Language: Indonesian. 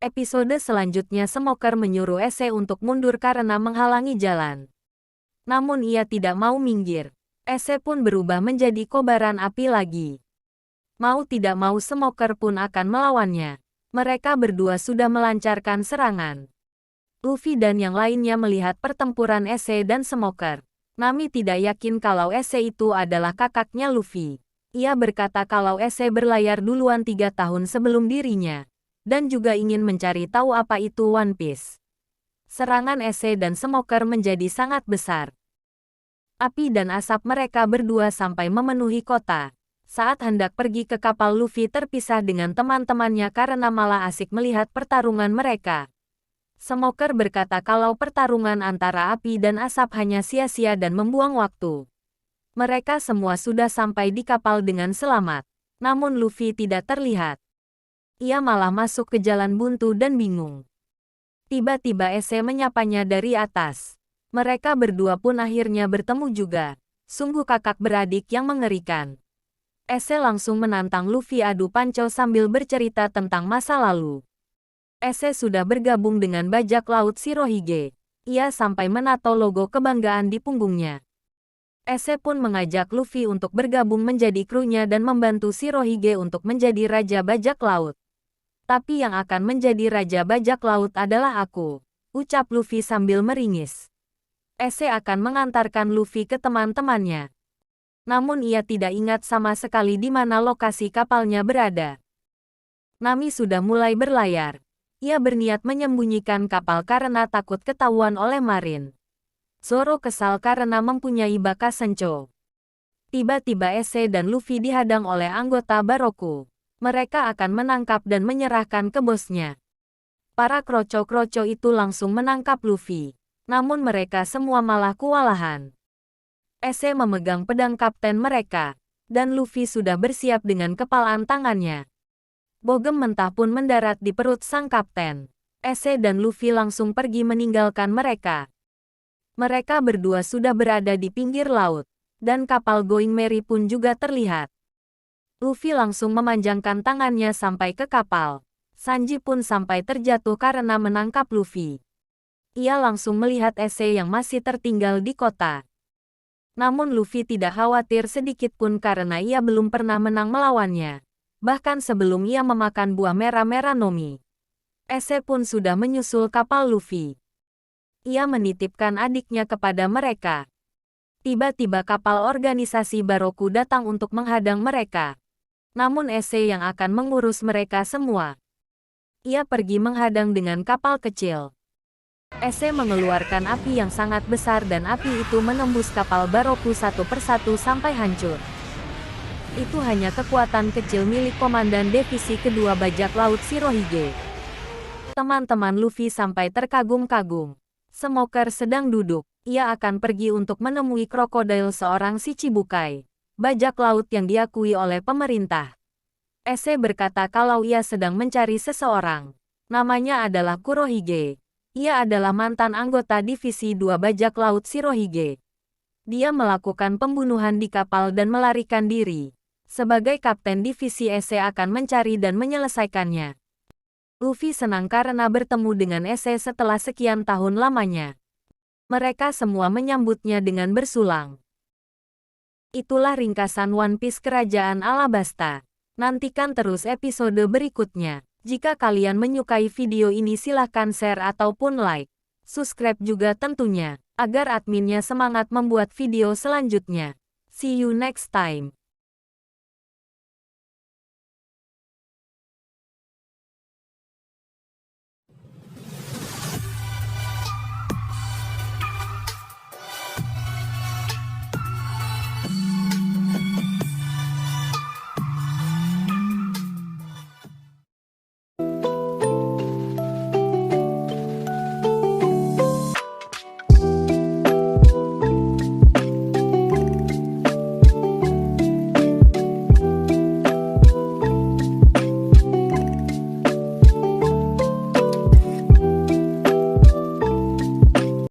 Episode selanjutnya Smoker menyuruh Ese untuk mundur karena menghalangi jalan. Namun ia tidak mau minggir. Ese pun berubah menjadi kobaran api lagi. Mau tidak mau Smoker pun akan melawannya. Mereka berdua sudah melancarkan serangan. Luffy dan yang lainnya melihat pertempuran Ese dan Smoker. Nami tidak yakin kalau Ese itu adalah kakaknya Luffy. Ia berkata kalau Ese berlayar duluan 3 tahun sebelum dirinya. Dan juga ingin mencari tahu apa itu One Piece. Serangan Ese dan Smoker menjadi sangat besar. Api dan asap mereka berdua sampai memenuhi kota. Saat hendak pergi ke kapal, Luffy terpisah dengan teman-temannya karena malah asik melihat pertarungan mereka. Smoker berkata kalau pertarungan antara api dan asap hanya sia-sia dan membuang waktu. Mereka semua sudah sampai di kapal dengan selamat. Namun Luffy tidak terlihat. Ia malah masuk ke jalan buntu dan bingung. Tiba-tiba Ese menyapanya dari atas. Mereka berdua pun akhirnya bertemu juga. Sungguh kakak beradik yang mengerikan. Ese langsung menantang Luffy adu panco sambil bercerita tentang masa lalu. Ese sudah bergabung dengan bajak laut Shirohige. Ia sampai menato logo kebanggaan di punggungnya. Ese pun mengajak Luffy untuk bergabung menjadi krunya dan membantu Shirohige untuk menjadi raja bajak laut. Tapi yang akan menjadi raja bajak laut adalah aku, ucap Luffy sambil meringis. Ese akan mengantarkan Luffy ke teman-temannya. Namun ia tidak ingat sama sekali di mana lokasi kapalnya berada. Nami sudah mulai berlayar. Ia berniat menyembunyikan kapal karena takut ketahuan oleh Marin. Zoro kesal karena mempunyai bakas senco. Tiba-tiba Ese dan Luffy dihadang oleh anggota Baroku. Mereka akan menangkap dan menyerahkan ke bosnya. Para kroco-kroco itu langsung menangkap Luffy. Namun mereka semua malah kewalahan. Ese memegang pedang kapten mereka. Dan Luffy sudah bersiap dengan kepalan tangannya. Bogem mentah pun mendarat di perut sang kapten. Ese dan Luffy langsung pergi meninggalkan mereka. Mereka berdua sudah berada di pinggir laut. Dan kapal Going Merry pun juga terlihat. Luffy langsung memanjangkan tangannya sampai ke kapal. Sanji pun sampai terjatuh karena menangkap Luffy. Ia langsung melihat Ese yang masih tertinggal di kota. Namun Luffy tidak khawatir sedikit pun karena ia belum pernah menang melawannya. Bahkan sebelum ia memakan buah merah-merah Nomi. Ese pun sudah menyusul kapal Luffy. Ia menitipkan adiknya kepada mereka. Tiba-tiba kapal organisasi Baroku datang untuk menghadang mereka. Namun Ese yang akan mengurus mereka semua. Ia pergi menghadang dengan kapal kecil. Ese mengeluarkan api yang sangat besar dan api itu menembus kapal Baroku satu persatu sampai hancur. Itu hanya kekuatan kecil milik komandan divisi kedua bajak laut Shirohige. Teman-teman Luffy sampai terkagum-kagum. Smoker sedang duduk. Ia akan pergi untuk menemui krokodil seorang Shichibukai. Bajak laut yang diakui oleh pemerintah. Ese berkata kalau ia sedang mencari seseorang. Namanya adalah Kurohige. Ia adalah mantan anggota divisi 2 bajak laut Shirohige. Dia melakukan pembunuhan di kapal dan melarikan diri. Sebagai kapten divisi Ese akan mencari dan menyelesaikannya. Luffy senang karena bertemu dengan Ese setelah sekian tahun lamanya. Mereka semua menyambutnya dengan bersulang. Itulah ringkasan One Piece Kerajaan Alabasta. Nantikan terus episode berikutnya. Jika kalian menyukai video ini silahkan share ataupun like. Subscribe juga tentunya, agar adminnya semangat membuat video selanjutnya. See you next time.